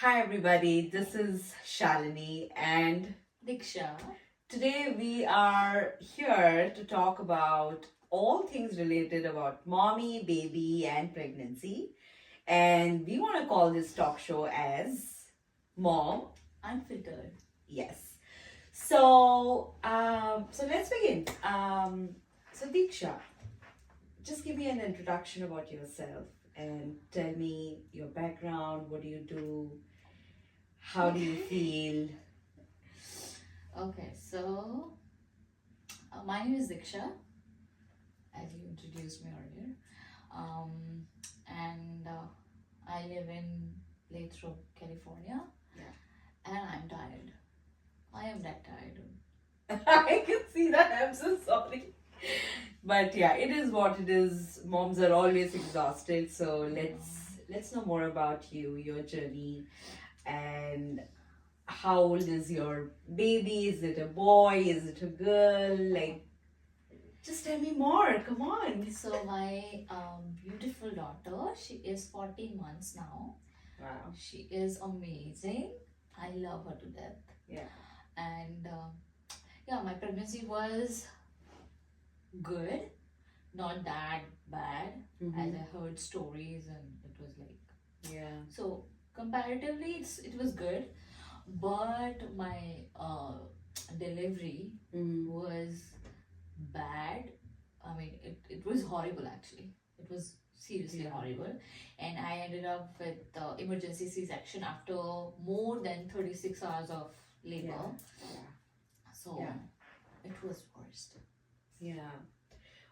Hi everybody, this is Shalini and Diksha. today we are here to talk about all things related about mommy, baby and pregnancy. And we want to call this talk show as Mom. Unfiltered. Yes. So let's begin. So Diksha, just give me an introduction about yourself and tell me your background, what do you do, how do you feel? Okay, so my name is Diksha, as you introduced me earlier. And I live in Lathrop, California. Yeah. And I'm tired. I am that tired. I can see that. I'm so sorry. But yeah, it is what it is. Moms are always exhausted. So let's know more about you, your journey, and how old is your baby? Is it a boy? Is it a girl? Like, just tell me more. Come on. So my beautiful daughter, she is 14 months now. Wow. She is amazing. I love her to death. Yeah. And yeah, my pregnancy was good, not that bad, as I heard stories and it was like, Yeah. so comparatively it was good, but my delivery was bad. I mean, it was horrible actually. It was seriously horrible, and I ended up with emergency C-section after more than 36 hours of labor. Yeah. So Yeah. it was worst. Yeah.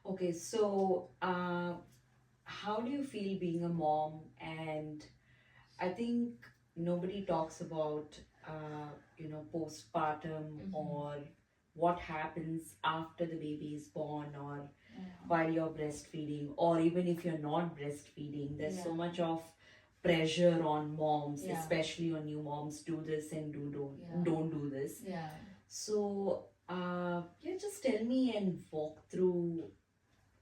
Okay, so how do you feel being a mom? And I think nobody talks about postpartum or what happens after the baby is born or while you're breastfeeding, or even if you're not breastfeeding. There's so much of pressure on moms, especially on new moms. Do this and don't do this. Yeah. So yeah, just tell me and walk through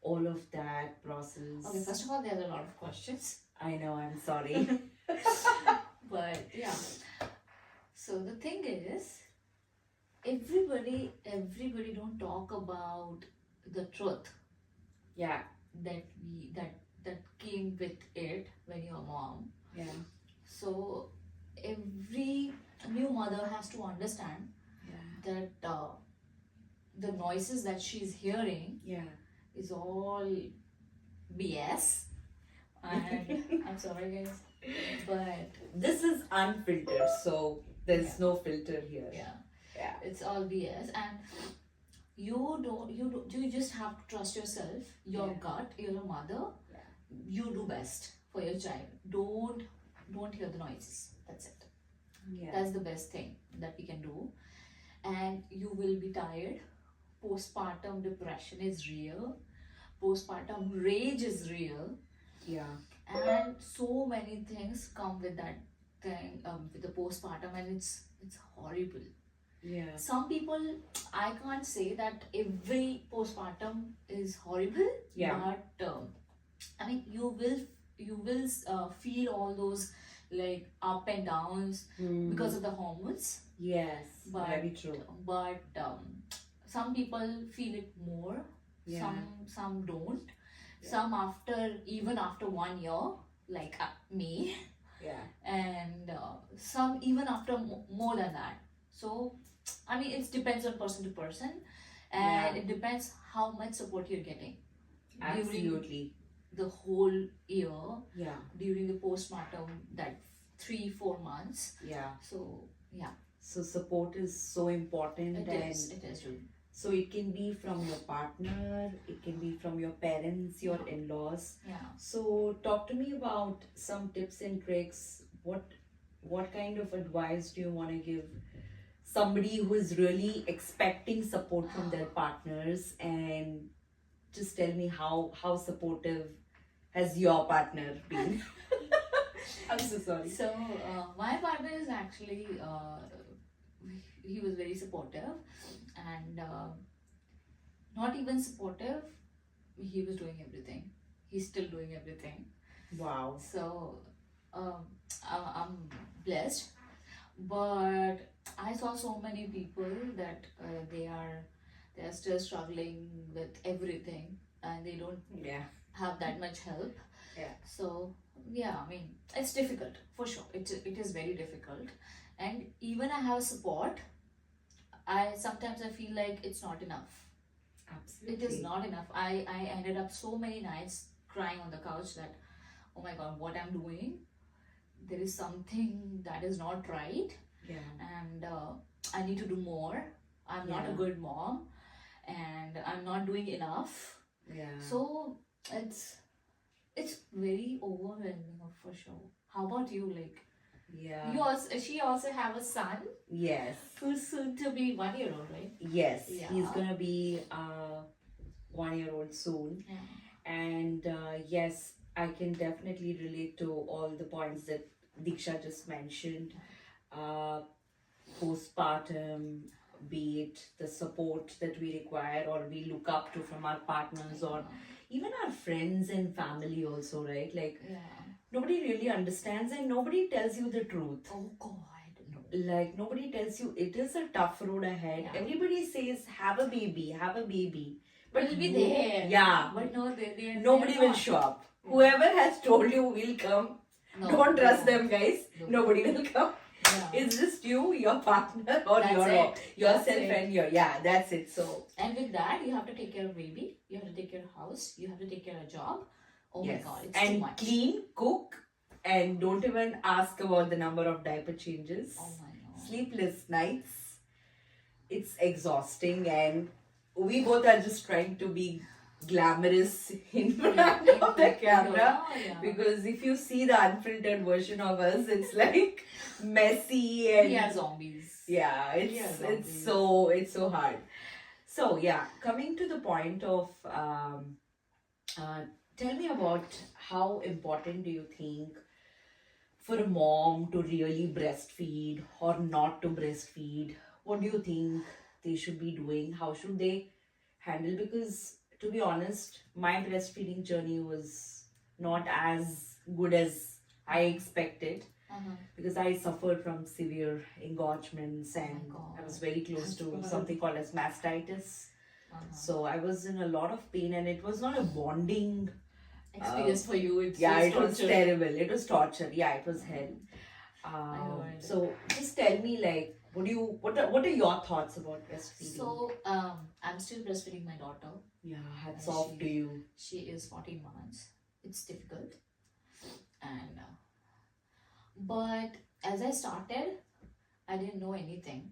all of that process. Okay, first of all, there are a lot of questions. I know, I'm sorry. But yeah. So the thing is, everybody don't talk about the truth Yeah, that came with it when you're a mom. yeah, So every new mother has to understand yeah, that the noises that she's hearing yeah. is all BS. And I'm sorry, guys, but This is unfiltered, so there's yeah, no filter here. yeah, Yeah, it's all BS. And you just have to trust yourself, your Yeah. gut. You're a mother. Yeah. You do best for your child. Don't hear the noises. That's it. yeah, That's the best thing that we can do. And you will be tired. Postpartum depression is real. Postpartum rage is real. yeah, And so many things come with that thing, with the postpartum, and it's horrible. yeah, Some people, I can't say that every postpartum is horrible. Yeah. But I mean, you will feel all those like up and downs because of the hormones. Yes, But very true. Some people feel it more. Yeah. Some don't. Some even after 1 year, like me. Yeah, And some even after more than that. So I mean, it depends on person to person, and Yeah. it depends how much support you're getting during absolutely. the whole year, Yeah, during the postpartum, that 3-4 months. yeah. So yeah, So support is so important, it and is. It is. so it can be from your partner, it can be from your parents, your Yeah. in-laws. Yeah. So talk to me about some tips and tricks. What kind of advice do you want to give somebody who is really expecting support from their partners, and just tell me how supportive has your partner been? I'm so sorry. So my partner is actually he was very supportive, and not even supportive. He was doing everything. He's still doing everything. Wow. So um, I'm blessed, but I saw so many people that they are still struggling with everything, and they don't Yeah. have that much help. Yeah. So yeah, I mean, it's difficult for sure. It is very difficult, and even I have support, I sometimes I feel like it's not enough. It is Absolutely. not enough. I ended up so many nights crying on the couch that, oh my god, what I'm doing, there is something that is not right, Yeah. and I need to do more. I'm not a Yeah. good mom, and I'm not doing enough. Yeah. So it's very overwhelming for sure. How about you? Like, Yeah. she also have a son Yes. who's soon to be 1 year old, right? Yes. Yeah. He's gonna be 1 year old soon. Yeah. And yes, I can definitely relate to all the points that Diksha just mentioned. Uh, Postpartum, be it the support that we require or we look up to from our partners or even our friends and family, also, right? Like, Yeah. nobody really understands and nobody tells you the truth. Oh God. No. Like, nobody tells you it is a tough road ahead. Yeah. Everybody says, have a baby, have a baby. But We'll be there. Yeah. But no, they Nobody will not. show up. Yeah. Whoever has told you will come. No, Don't trust no. them, guys. No. Nobody will come. Yeah. It's just you, your partner, or That's yourself That's it. and your, yeah, that's it. So And with that, you have to take care of baby. You have to take care of house. You have to take care of job. Oh yes, my God, it's and too much. clean, cook, and don't even ask about the number of diaper changes. Oh my God. Sleepless nights. It's exhausting, and we both are just trying to be glamorous in front of the camera. Yeah. Because if you see the unfiltered version of us, it's like messy and We are zombies. yeah, it's so hard. So yeah, coming to the point of tell me about how important do you think for a mom to really breastfeed or not to breastfeed? What do you think they should be doing? How should they handle? Because to be honest, my breastfeeding journey was not as good as I expected because I suffered from severe engorgements and God. I was very close to God. something called as mastitis. So I was in a lot of pain and it was not a bonding experience for you. It's yeah, just it was torture. terrible. It was torture. Yeah, it was hell. heard. So just tell me, like, what are your thoughts about breastfeeding? So I'm still breastfeeding my daughter. yeah, hats off to you. She is 14 months. It's difficult, and but as I started, I didn't know anything.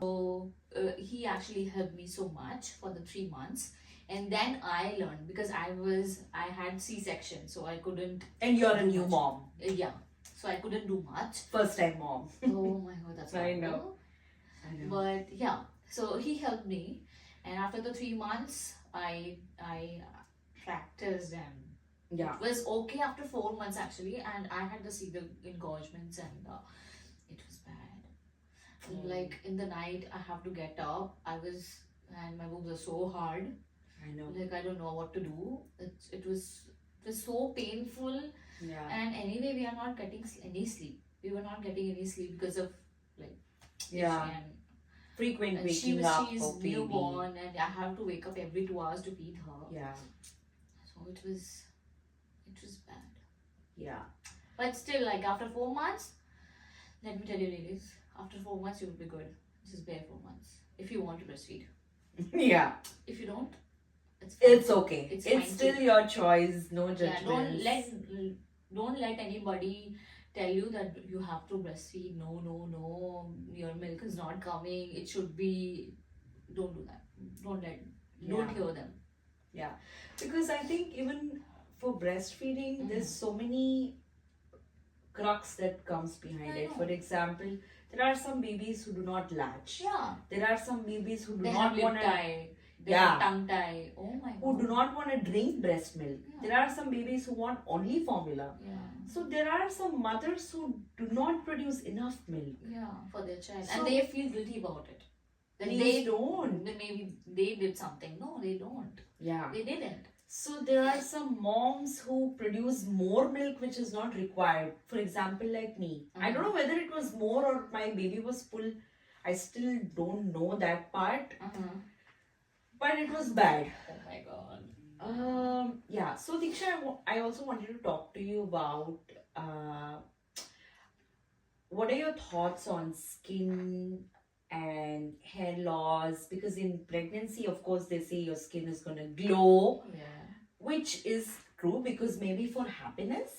So he actually helped me so much for the 3 months, and then I learned because I had C-section, so I couldn't. And you're a do new much. mom. Yeah, so I couldn't do much. First time mom. Oh my God, that's I know. horrible. I know. But yeah, so he helped me, and after the 3 months, I practiced, and Yeah. it was okay after 4 months actually, and I had the severe engorgements, and it was bad. Like in the night, I have to get up. And my boobs are so hard. I know. Like I don't know what to do. It was so painful, Yeah. and anyway, we are not getting any sleep. We were not getting any sleep because of like Yeah. and Frequent and she waking up she's for baby. newborn, and I have to wake up every 2 hours to feed her. Yeah. So it was bad. Yeah. But still, like after 4 months, let me tell you, ladies, after 4 months you will be good. Just bear 4 months if you want to breastfeed. Yeah. If you don't, it's fine. It's okay. It's It's, fine still too. your choice. No Yeah, judgments. don't let anybody tell you that you have to breastfeed. No, your milk is not coming. It should be. Don't do that. Don't Yeah. hear them. Because I think even for breastfeeding, there's so many crux that comes behind I it. know. For example, there are some babies who do not latch. Yeah, There are some babies who do they not have lip want to tie. They Yeah. have tongue tie. Oh my who God. do not want to drink breast milk. Yeah. There are some babies who want only formula. Yeah. So there are some mothers who do not produce enough milk. Yeah, for their child, So- and they feel guilty about it. That Please don't. maybe they did something. No, they don't. Yeah. They didn't. So there are some moms who produce more milk which is not required. For example, like me. I don't know whether it was more or my baby was full. I still don't know that part. But it was bad. Oh my god. Yeah. So Diksha, I also wanted to talk to you about what are your thoughts on skin and hair loss? Because in pregnancy, of course, they say your skin is gonna glow, Yeah. which is true because maybe for happiness.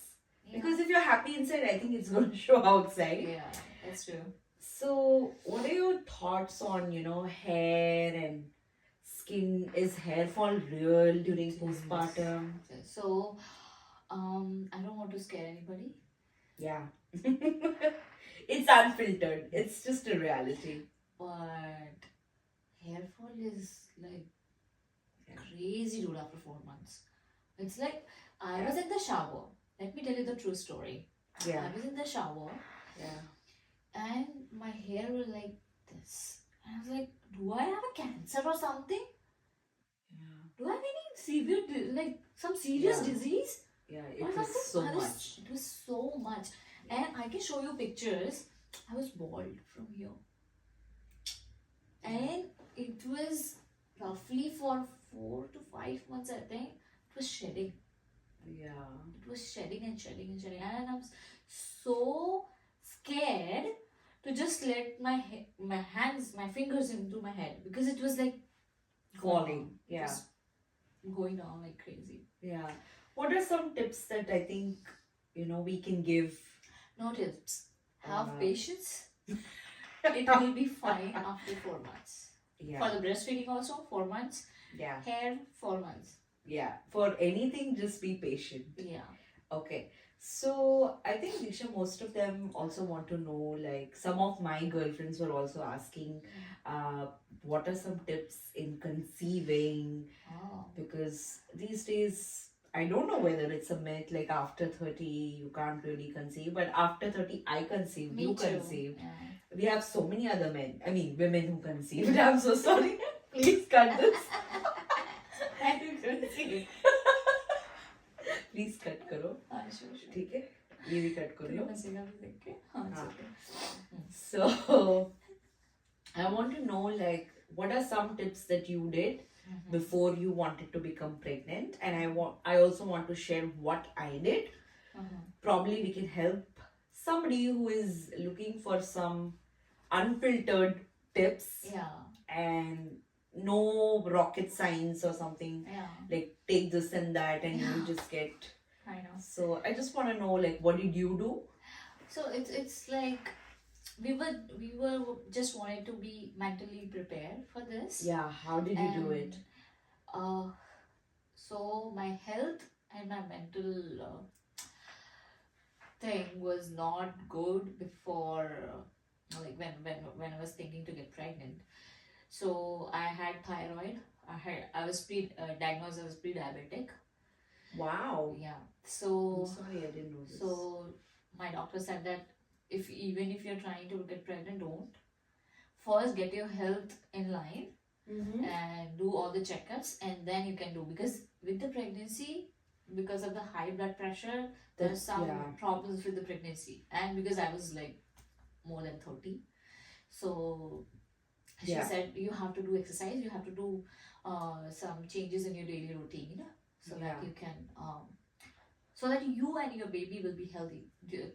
Yeah. Because if you're happy inside, I think it's going to show outside. Yeah, that's true. So, what are your thoughts on, hair and skin? Is hair fall real during It is. postpartum? So, I don't want to scare anybody, Yeah. It's unfiltered. It's just a reality. but hair fall is like Yeah. crazy dude after 4 months. It's like I Yeah. was in the shower. Let me tell you the true story. Yeah. I was in the shower Yeah. and my hair was like this. And I was like, do I have a cancer or something? Yeah. Do I have any severe, like some serious Yeah. disease? Yeah. Or It was something? so I was- much. It was so much. And I can show you pictures. I was bald from here. And it was roughly for 4 to 5 months, I think. It was shedding. Yeah. It was shedding and shedding and shedding. And I was so scared to just let my hands, my fingers into my head because it was like Falling. It Yeah. was going down like crazy. Yeah. What are some tips that I think, we can give? No tips. Have Uh, patience. It will be fine after 4 months. Yeah. For the breastfeeding also 4 months. Yeah. Hair 4 months. Yeah. For anything, just be patient. Yeah. Okay. So I think Disha, most of them also want to know, like some of my girlfriends were also asking, what are some tips in conceiving? Oh. Because these days, I don't know whether it's a myth, like after 30, you can't really conceive, but after 30, I conceived, Me you too. conceived. Yeah. We have so many other women who conceived. I'm so sorry. Please cut this. I do conceive. Please cut करो. Sure. ठीक है? ये भी cut कर लो. बचेगा भी देख के. It's हाँ. okay. So, I want to know, like, what are some tips that you did before you wanted to become pregnant? And I also want to share what I did. Probably we can help somebody who is looking for some unfiltered tips Yeah. and no rocket science or something. Yeah. Like, take this and that and you just get. I know. So, I just want to know, like, what did you do? So it's like we were just wanted to be mentally prepared for this. Yeah, how did you do it? So my health and my mental thing was not good before, like when I was thinking to get pregnant. So I had thyroid. I was diagnosed as pre-diabetic. Wow. Yeah. I'm So sorry, I didn't know this. so my doctor said that even if you're trying to get pregnant, don't. First, get your health in line and do all the checkups, and then you can do, because with the pregnancy, because of the high blood pressure, there are some problems with the pregnancy, and because I was like more than 30, so she said you have to do exercise, you have to do some changes in your daily routine so that you can so that you and your baby will be healthy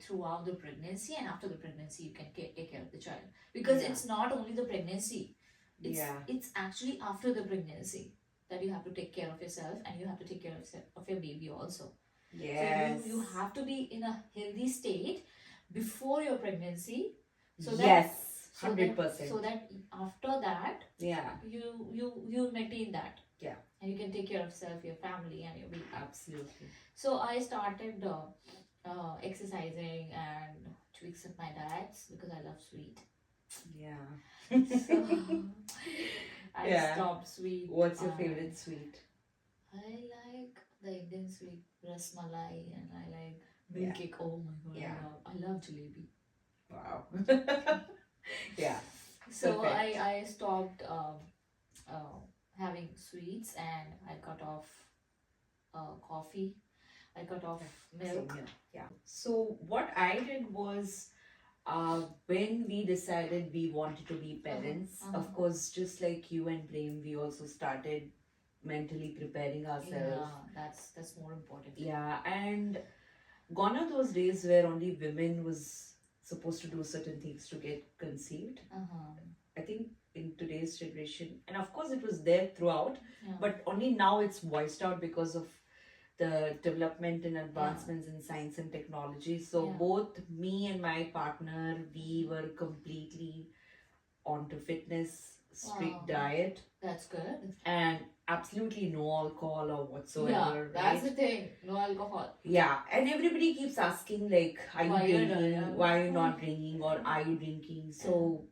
throughout the pregnancy, and after the pregnancy you can take care of the child, because it's not only the pregnancy, it's actually after the pregnancy that you have to take care of yourself, and you have to take care of your baby also. Yes. So you have to be in a healthy state before your pregnancy, so yes, that 100%. so that after that Yeah, you maintain that. Yeah. And you can take care of yourself, your family, and your baby. absolutely. So I started exercising and tweaking my diets because I love sweet. Yeah. So I Yeah. stopped sweet. What's your favorite sweet? I like the Indian sweet ras malai, and I like Yeah. milk cake. Oh my god, Yeah. I love jalebi. Wow. Yeah. So Perfect. I stopped having sweets, and I cut off coffee. I cut off Same milk. here. Yeah. So what I did was, when we decided we wanted to be parents, Uh-huh. of course, just like you and Prem, we also started mentally preparing ourselves. Yeah, that's more important. Yeah, and gone are those days where only women was supposed to do certain things to get conceived. Uh-huh. I think in today's generation, and of course it was there throughout, Yeah. but only now it's voiced out because of the development and advancements in science and technology. So Yeah. both me and my partner, we were completely onto fitness, strict Wow. diet, That's good. and absolutely no alcohol or Yeah, whatsoever. that's right? the thing. No alcohol. Yeah, and everybody keeps asking like, are you Why you're not- drinking? yeah. Why are you not drinking? Or are you drinking? So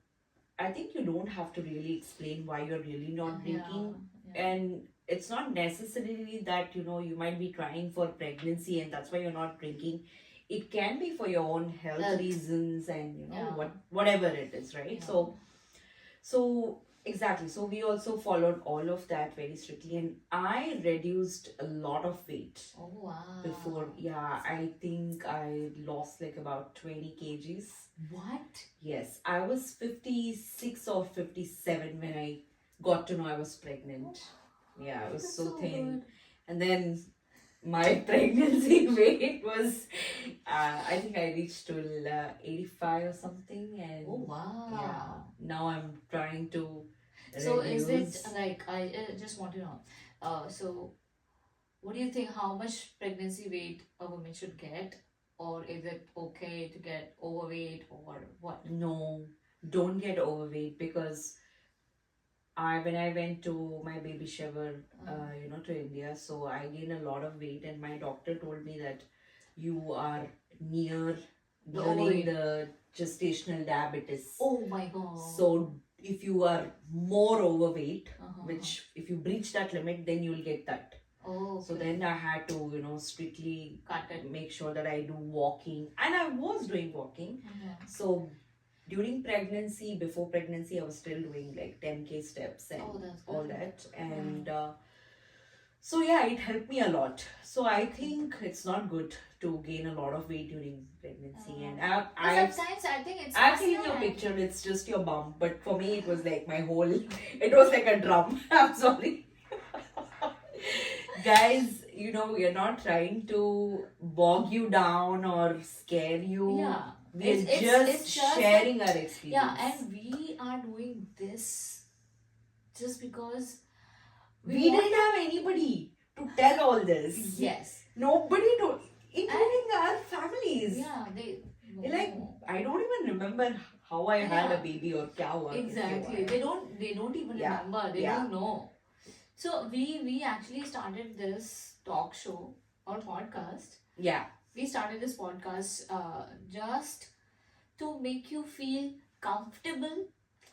I think you don't have to really explain why you're really not drinking. Yeah. And it's not necessarily that you might be trying for pregnancy and that's why you're not drinking. It can be for your own health Health. reasons and Yeah. whatever it is, right? Yeah. So exactly. So we also followed all of that very strictly, and I reduced a lot of weight Oh wow. before. Yeah, I think I lost like about 20 kgs. What? Yes, I was 56 or 57 when I got to know I was pregnant. Yeah, I was That's so thin. good. And then my pregnancy weight was, I think I reached to 85 or something. And Oh wow. yeah, now I'm trying to So is reduce. it like I just want to know? So what do you think? How much pregnancy weight a woman should get, or is it okay to get overweight, or what? No, don't get overweight because when I went to my baby shower, to India, so I gained a lot of weight, and my doctor told me that you are nearing overweight. the gestational diabetes. Oh my god. So if you are more overweight, Uh-huh. which if you breach that limit, then you'll get that. Oh. So then I had to, strictly cut it. make sure that I do walking, and I was doing walking. Uh-huh. So during pregnancy, before pregnancy, I was still doing like 10K steps and Oh, that's all good. that. And so yeah, it helped me a lot. So I think it's not good to gain a lot of weight during pregnancy. And But I've sometimes I think it's. I've seen your picture, it's just your bum. But for me, it was like my whole, it was like a drum. I'm sorry. Guys, we're not trying to bog you down or scare you. Yeah. We're It's just sharing our experience. Yeah, and we are doing this just because we want- didn't have anybody to tell all this. Yes. Nobody told, including our families. Yeah, they. Like, I don't even remember how I had a Yeah. baby or kya hua. Exactly. They don't even Yeah. remember. They Yeah. don't know. So we actually started this talk show or podcast. Yeah. We started this podcast just to make you feel comfortable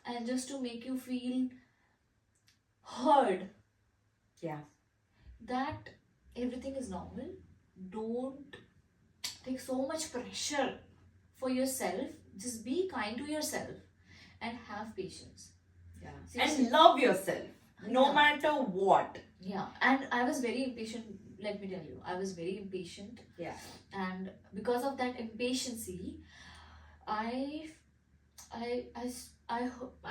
and just to make you feel heard. Yeah. That everything is normal. Don't take so much pressure for yourself. Just be kind to yourself and have patience. Yeah. Seriously. And love yourself. No Yeah. matter what. Yeah, and I was very impatient. Let me tell you, I was very impatient. Yeah. And because of that impatiency, I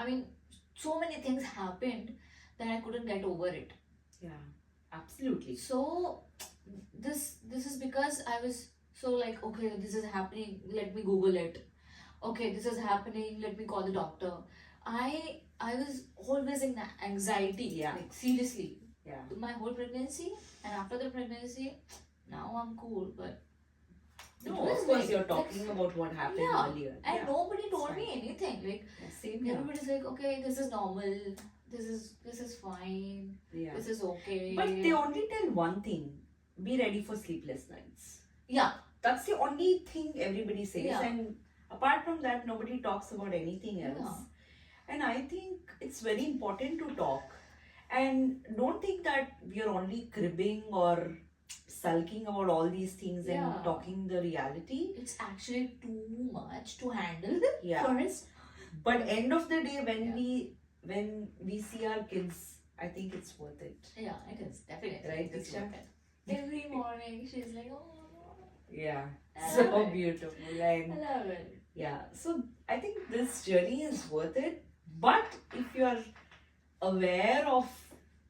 mean, so many things happened that I couldn't get over it. Yeah. Absolutely. So this is because I was so like, okay, this is happening. Let me Google it. Okay, this is happening. Let me call the doctor. I was always in anxiety. Yeah. Like seriously. Yeah. My whole pregnancy and after the pregnancy, now I'm cool, but it No, was of course like- you're talking about what happened Yeah, earlier. and Yeah. nobody told fine. me anything. Like Yeah, same here. everybody's like, okay, this is normal, this is fine, Yeah. this is okay. But they only tell one thing: be ready for sleepless nights. Yeah, That's the only thing everybody says, Yeah. and apart from that, nobody talks about anything else. Yeah. And I think it's very important to talk. And don't think that we are only cribbing or sulking about all these things Yeah. and talking the reality. it's actually too much to handle Yeah. first. But end of the day, Yeah. when we see our kids, I think it's worth it. Yeah, it is definitely. Right, It's Diksha? worth it. Every morning she's like, oh, Yeah, I so love it. beautiful. I And love it. yeah, so I think this journey is worth it. But if you're aware of,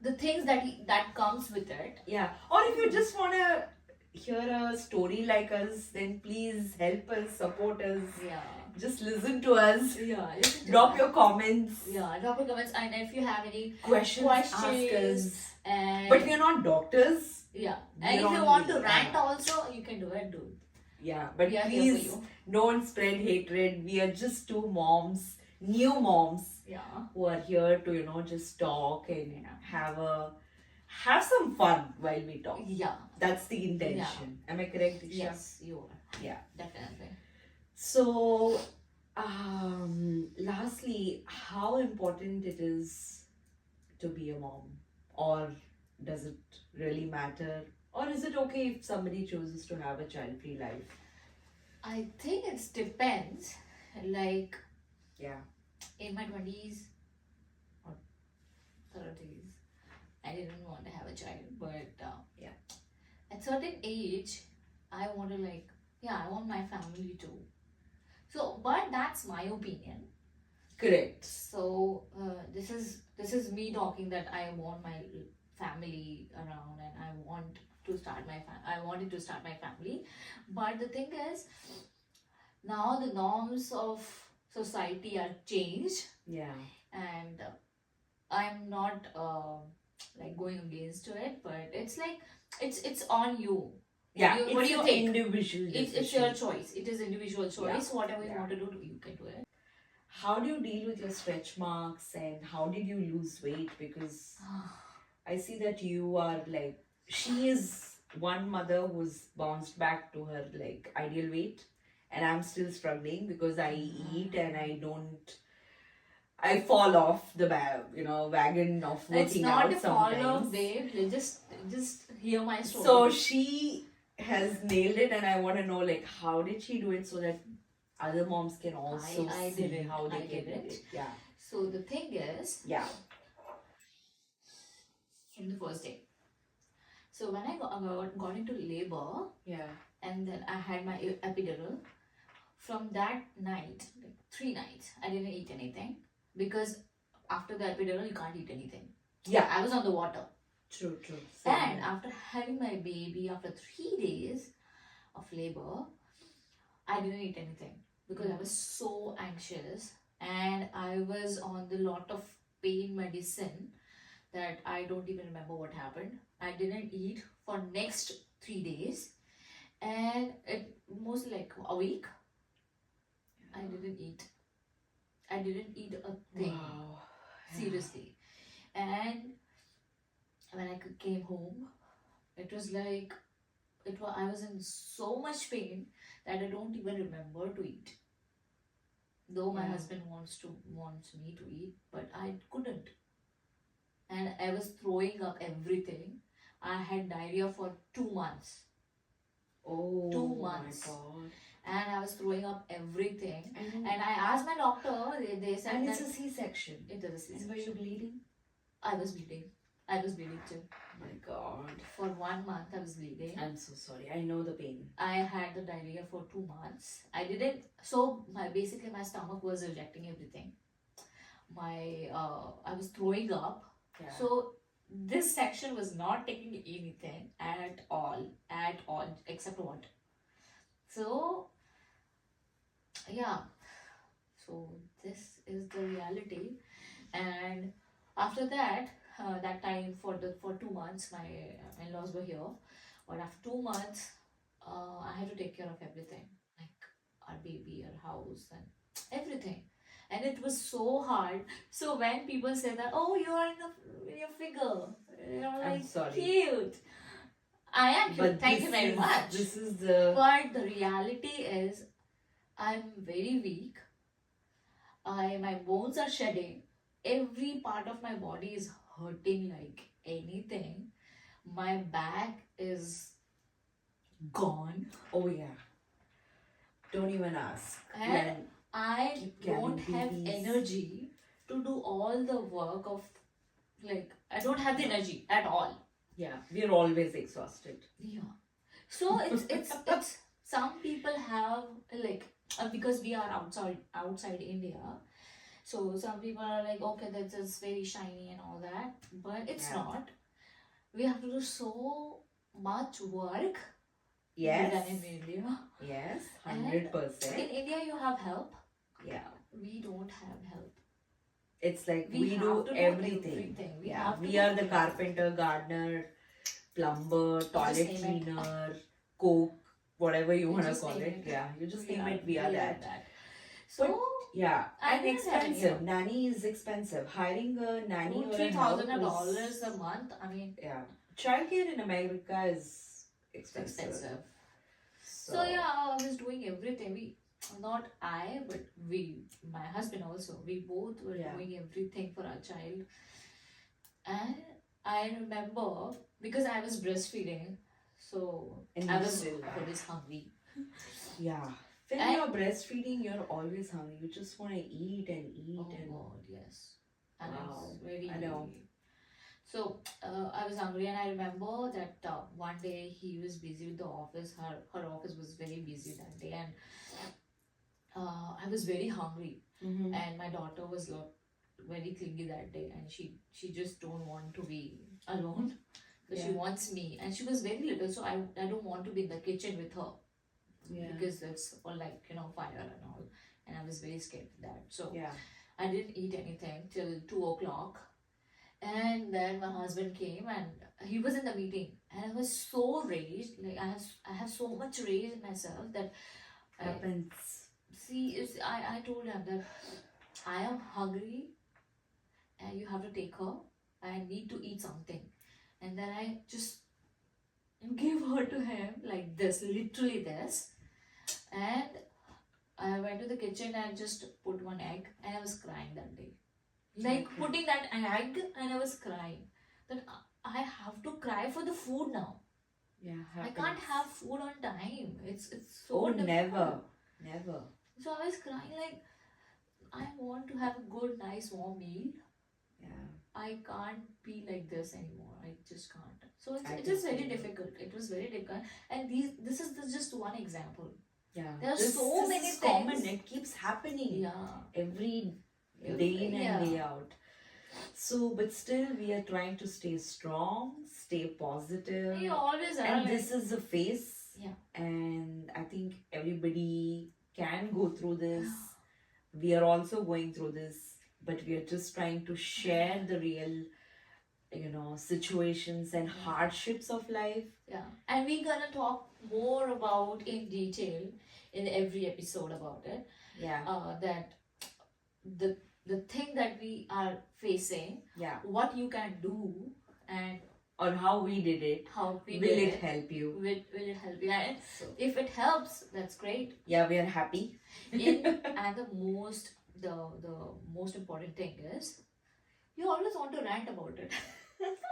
The things that comes with it. yeah, or if you just want to hear a story like us, then please help us, support us, Yeah. just listen to us, Yeah. Listen to drop us. your comments, Yeah, drop your comments, and if you have any questions, ask questions, us. and But we are not doctors. yeah, We and if are you on want the- to rant also, you can do it, dude. Yeah, but We are here for please you. don't spread hatred. We are just two moms, new moms, Yeah. who are here to, just talk and Yeah. have some fun while we talk. Yeah. That's the intention. Am I correct, Disha? Yes, you are. Yeah. Definitely. So, lastly, how important it is to be a mom, or does it really matter, or is it okay if somebody chooses to have a child-free life? I think it depends. Like Yeah. in my 20s or 30s, I didn't want to have a child, but Yeah. at certain age, I want to I want my family too. So, but that's my opinion. Correct. So this is me talking that I want my family around, and I want to start I wanted to start my family. But the thing is, now the norms of society are changed, Yeah. and I'm not going against to it, but it's like it's on you. Yeah. What It's do you your think? individual It's decision. your choice. It is individual choice. Whatever you Yeah. want to do, you can do it. How do you deal with your stretch marks, and how did you lose weight? Because I see that you are she is one mother who's bounced back to her ideal weight, and I'm still struggling because I eat and I fall off the wagon of working It's not out a fall sometimes. off, babe. Just hear my story. So she has nailed it, and I want to know how did she do it so that other moms can also I see did it. how they I can did do it. it. Yeah. So the thing is, Yeah. from the first day. So when I got into labor, Yeah. and then I had my epidural, from that night, like 3 nights, I didn't eat anything, because after the epidural, you can't eat anything. Yeah. I was on the water. True. And after having my baby, after 3 days of labor, I didn't eat anything because I was so anxious, and I was on the lot of pain medicine that I don't even remember what happened. I didn't eat for next 3 days, and it mostly like a week. I didn't eat. I didn't eat a thing. Wow. Seriously. And when I came home, it was like I was in so much pain that I don't even remember to eat. Though my Yeah. husband wants me to eat, but I couldn't. And I was throwing up everything. I had diarrhea for 2 months. Oh, 2 months. my God. And I was throwing up everything. And And I asked my doctor, they said and that it's a C-section. it is a And were you C-section. bleeding? I was bleeding. I was bleeding too. My God. For 1 month, I was bleeding. I'm so sorry. I know the pain. I had the diarrhea for 2 months. I didn't. So basically my stomach was rejecting everything. I was throwing up. Yeah. So this section was not taking anything at all, except water. So yeah. So this is the reality, and after that, that time for 2 months, my in-laws were here, but after 2 months, I had to take care of everything, like our baby, our house, and everything, and it was so hard. So when people say that, oh, you are in your figure, you're I'm like sorry. cute. I am cute. Thank you very much. This is the But the reality is, I'm very weak. My bones are shedding. Every part of my body is hurting like anything. My back is gone. oh yeah. Don't even ask. And When- I Keep carrying don't have babies. energy to do all the work of, I don't have the energy at all. Yeah, we're always exhausted. Yeah. So it's some people have like because we are outside India. So some people are like, okay, that's just very shiny and all that, but it's Yeah. not. We have to do so much work Yes. than in India. Yes, And 100%. in India, you have help. Yeah. We don't have help. It's like We we have do to do everything. everything. We Yeah, have to we do are the everything. carpenter, gardener, plumber, toilet name it. cleaner, cook, whatever you You want to just call name it. it. Yeah, you just name it. We are that. So Yeah, I and didn't have any expensive. help. Nanny is expensive. Hiring a nanny or a $3,000 help is, a month. I mean, yeah, childcare in America is it's expensive. expensive. So yeah, I was doing everything. Not I, but my husband also. We both were Yeah. doing everything for our child. And I remember because I was breastfeeding, so And I you was still are. always hungry. Yeah. When And- you're breastfeeding, you're always hungry. You just want to eat and eat Oh and God, yes. And I was Wow, very. I know. So I was hungry, and I remember that one day he was busy with the office. Her office was very busy that day, and I was very hungry. Mhm. And my daughter was very clingy that day, and she just don't want to be alone because she Yeah. wants me, and she was very little, so I don't want to be in the kitchen with her Yeah. because it's all like fire and all, and I was very scared of that. So Yeah. I didn't eat anything till 2 o'clock, and then my husband came and he was in the meeting, and I was so raged. Like I have so much rage in myself that I Happens. I told him that I am hungry and you have to take her. I need to eat something. And then I just gave her to him like this, literally this. And I went to the kitchen and just put one egg, and I was crying that day. Like Okay. putting that egg, and I was crying. That I have to cry for the food now. Yeah. I can't happens. have food on time. It's so Oh, difficult. never. So I was crying like I want to have a good, nice, warm meal. Yeah. I can't be like this anymore. I just can't. So I it is very can see. difficult. It was very difficult. And this is just one example. Yeah. There are This- so this many is common. things. It keeps happening Yeah. every day in Yeah. and day out. So, but still, we are trying to stay strong, stay positive. You always are. And like- this is a phase. Yeah. And I think everybody can go through this. We are also going through this, but we are just trying to share the real, situations and hardships of life. Yeah. And we're gonna talk more about in detail in every episode about it. Yeah. That the thing that we are facing, Yeah. what you can do, and Or how we did it. how we Will did it help you? Will it help you? And So, if it helps, that's great. yeah, we are happy. And the most important thing is you always want to rant about it.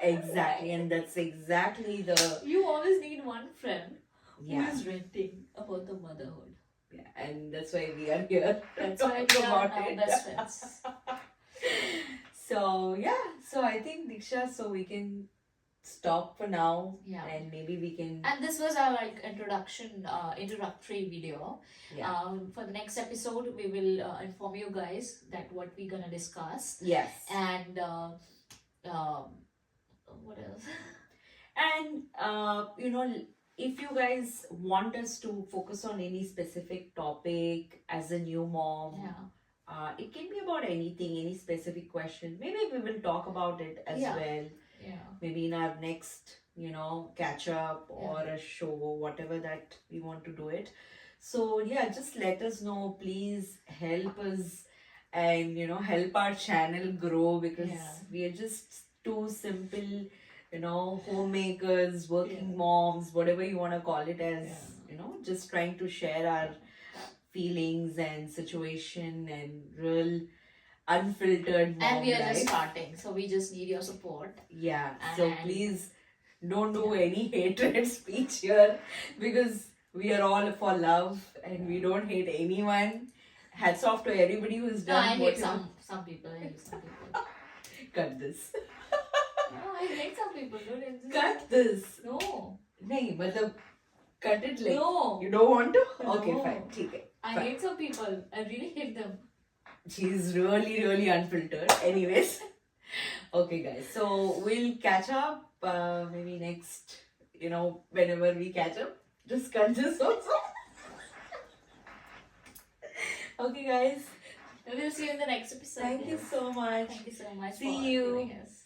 Exactly. And that's exactly the. You always need one friend who Yeah. is ranting about the motherhood. Yeah. And that's why we are here. to That's why talk we are about now it. best friends. So, yeah. So, I think, Diksha, so we can stop for now. Yeah. And maybe we can. And this was our introductory video. Yeah. For the next episode, we will inform you guys that what we're gonna discuss. Yes. And what else? And if you guys want us to focus on any specific topic as a new mom, Yeah. it can be about anything, any specific question. Maybe we will talk about it as Yeah. well. Yeah. Maybe in our next, catch up or a show, whatever that we want to do it. So yeah, just let us know. Please help us and help our channel grow, because Yeah. we are just two simple, homemakers, working Yeah. moms, whatever you want to call it as, Yeah. just trying to share our feelings and situation and real unfiltered mom And we are life. just starting, so we just need your support. Yeah, so And- please don't do any hatred speech here, because we are all for love and we don't hate anyone. Hats off to everybody who's No, done I what hate you- some people. I hate some people. Cut this. No, I hate some people, dude. It's just- Cut this. No. नहीं मतलब cut it like No. you don't want to? No. Okay, fine. ठीक है. I Fine. hate some people. I really hate them. She's really unfiltered. Anyways. Okay, guys. So we'll catch up maybe next, whenever we catch up. Just cut this also. Okay, guys. We will see you in the next episode. Thank you so much. Thank you so much See for you. doing us.